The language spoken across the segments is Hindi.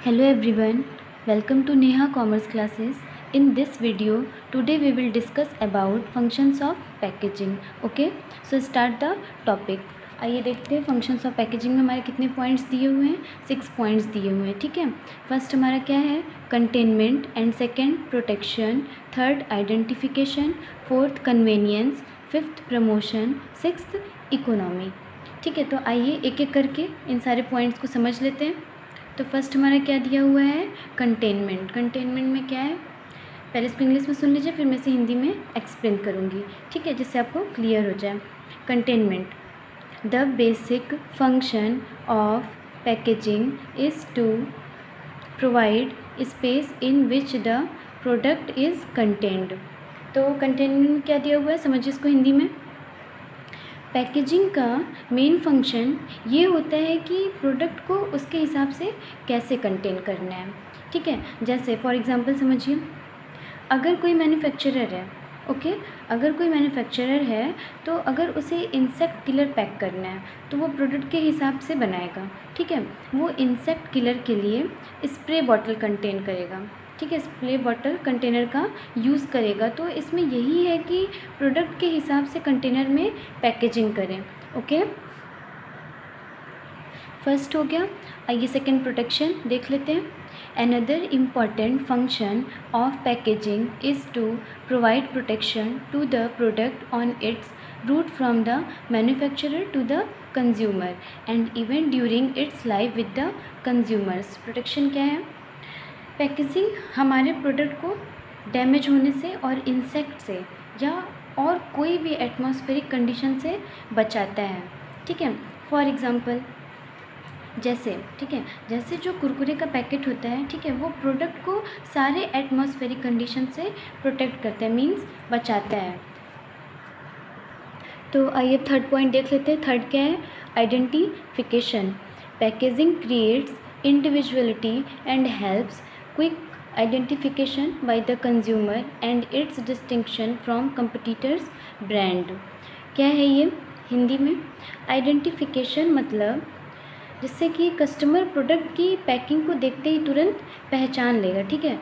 Hello everyone, welcome to Neha Commerce Classes. In this video, today we will discuss about functions of packaging. Okay, so start the topic. आइए देखते हैं फंक्शंस ऑफ पैकेजिंग में हमारे कितने पॉइंट्स दिए हुए हैं। 6 पॉइंट्स दिए हुए हैं। ठीक है, फर्स्ट हमारा क्या है, containment, and second protection, third identification, fourth convenience, fifth promotion, sixth economy. ठीक है, तो आइए एक एक करके इन सारे पॉइंट्स को समझ लेते हैं। तो फर्स्ट हमारा क्या दिया हुआ है, कंटेनमेंट। कंटेनमेंट में क्या है, पहले इसको इंग्लिश में सुन लीजिए, फिर मैं इसे हिंदी में एक्सप्लेन करूँगी। ठीक है, जिससे आपको क्लियर हो जाए। Containment, the basic function of packaging is to provide space in which the product is contained. तो कंटेनमेंट में क्या दिया हुआ है, समझिए इसको हिंदी में। पैकेजिंग का मेन फंक्शन ये होता है कि प्रोडक्ट को उसके हिसाब से कैसे कंटेन करना है। ठीक है, जैसे फॉर एग्ज़ाम्पल समझिए, अगर कोई मैन्युफैक्चरर है, ओके, अगर कोई मैन्युफैक्चरर है तो अगर उसे इंसेक्ट किलर पैक करना है तो वो प्रोडक्ट के हिसाब से बनाएगा। ठीक है, वो इंसेक्ट किलर के लिए स्प्रे बॉटल कंटेन करेगा। ठीक है, स्प्रे बॉटल कंटेनर का यूज़ करेगा। तो इसमें यही है कि प्रोडक्ट के हिसाब से कंटेनर में पैकेजिंग करें। ओके, फर्स्ट हो गया। आइए सेकेंड प्रोटेक्शन देख लेते हैं। Another important function of packaging is to provide protection to the product on its route from the manufacturer to the consumer and even during its life with the consumers. Protection क्या है, पैकेजिंग हमारे प्रोडक्ट को डैमेज होने से और इंसेक्ट से या और कोई भी एटमॉस्फेरिक कंडीशन से बचाता है। ठीक है, फॉर एग्ज़ाम्पल जैसे, ठीक है, जैसे जो कुरकुरे का पैकेट होता है, ठीक है, वो प्रोडक्ट को सारे एटमॉस्फेरिक कंडीशन से प्रोटेक्ट करता है, मीन्स बचाता है। तो आइए थर्ड पॉइंट देख लेते हैं। थर्ड क्या है, identification. Packaging creates individuality and helps quick identification by the consumer and it's distinction from competitors brand. क्या है ये हिंदी में, आइडेंटिफिकेशन मतलब जिससे कि कस्टमर प्रोडक्ट की पैकिंग को देखते ही तुरंत पहचान लेगा। ठीक है,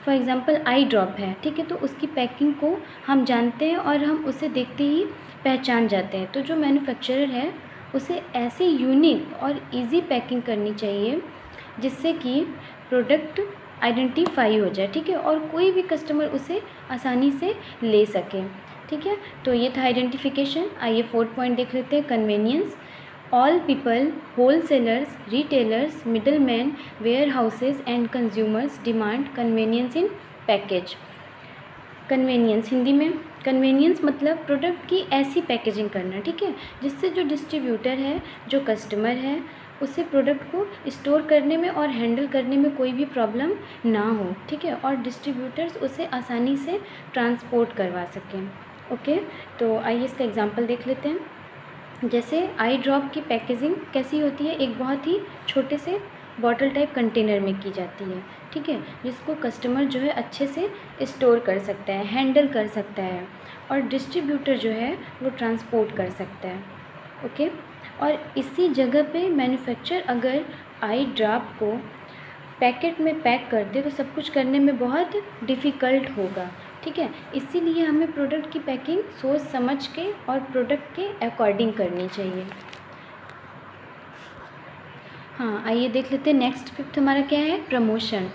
फॉर एग्ज़ाम्पल आई ड्रॉप है, ठीक है, तो उसकी पैकिंग को हम जानते हैं और हम उसे देखते ही पहचान जाते हैं। तो जो मैन्युफैक्चरर है उसे ऐसी यूनिक और इजी पैकिंग करनी चाहिए जिससे कि प्रोडक्ट आइडेंटिफाई हो जाए। ठीक है, और कोई भी कस्टमर उसे आसानी से ले सके। ठीक है, तो ये था आइडेंटिफिकेशन। आइए फोर्थ पॉइंट देख लेते हैं, convenience. All people, wholesalers, retailers, middlemen, warehouses and consumers demand convenience in package. Convenience Hindi में, कन्वेनियंस मतलब प्रोडक्ट की ऐसी पैकेजिंग करना, ठीक है, जिससे जो डिस्ट्रीब्यूटर है, जो कस्टमर है, उसे प्रोडक्ट को स्टोर करने में और हैंडल करने में कोई भी प्रॉब्लम ना हो। ठीक है, और डिस्ट्रीब्यूटर्स उसे आसानी से ट्रांसपोर्ट करवा सकें। ओके, तो आइए इसका एग्जांपल देख लेते हैं। जैसे आई ड्रॉप की पैकेजिंग कैसी होती है, एक बहुत ही छोटे से बॉटल टाइप कंटेनर में की जाती है। ठीक है, जिसको कस्टमर जो है अच्छे से स्टोर कर सकता है, हैंडल कर सकता है, और डिस्ट्रीब्यूटर जो है वो ट्रांसपोर्ट कर सकता है। ओके, और इसी जगह पे मैन्युफैक्चर अगर आई ड्रॉप को पैकेट में पैक कर दे तो सब कुछ करने में बहुत डिफ़िकल्ट होगा। ठीक है, इसीलिए हमें प्रोडक्ट की पैकिंग सोच समझ के और प्रोडक्ट के अकॉर्डिंग करनी चाहिए। हाँ, आइए देख लेते हैं नेक्स्ट फिफ्थ हमारा क्या है, promotion.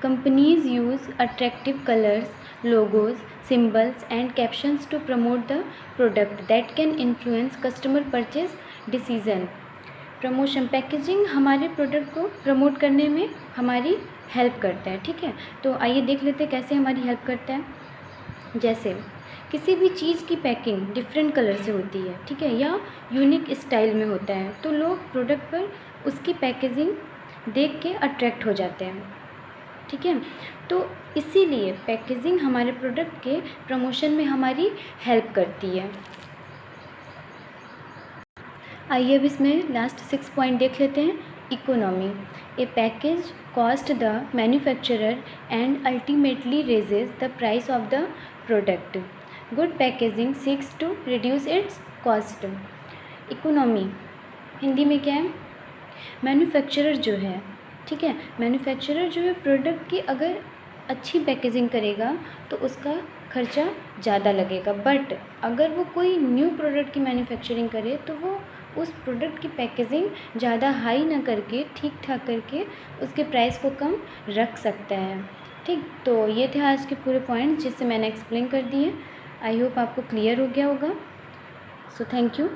Companies use attractive colours, logos, symbols and captions to promote the product that can influence customer purchase decision. Promotion, packaging हमारे प्रोडक्ट को प्रमोट करने में हमारी हेल्प करता है। ठीक है, तो आइए देख लेते हैं कैसे हमारी हेल्प करता है। जैसे किसी भी चीज़ की पैकिंग डिफरेंट कलर से होती है, ठीक है, या यूनिक स्टाइल में होता है, तो लोग प्रोडक्ट पर उसकी पैकेजिंग देख के अट्रैक्ट हो जाते हैं। ठीक है, तो इसीलिए पैकेजिंग हमारे प्रोडक्ट के प्रमोशन में हमारी हेल्प करती है। आइए अब इसमें लास्ट 6 पॉइंट देख लेते हैं। Economy, a package cost the manufacturer and ultimately raises the price of the product. Good packaging seeks to reduce its cost. Economy Hindi में क्या है, मैन्युफैक्चरर जो है, ठीक है, मैन्युफैक्चरर जो है प्रोडक्ट की अगर अच्छी पैकेजिंग करेगा तो उसका खर्चा ज़्यादा लगेगा, बट अगर वो कोई न्यू प्रोडक्ट की मैन्युफैक्चरिंग करे तो वो उस प्रोडक्ट की पैकेजिंग ज़्यादा हाई ना करके ठीक ठाक करके उसके प्राइस को कम रख सकता है। ठीक, तो ये थे आज के पूरे पॉइंट्स जिससे मैंने एक्सप्लेन कर दिए। आई होप आपको क्लियर हो गया होगा। So thank you.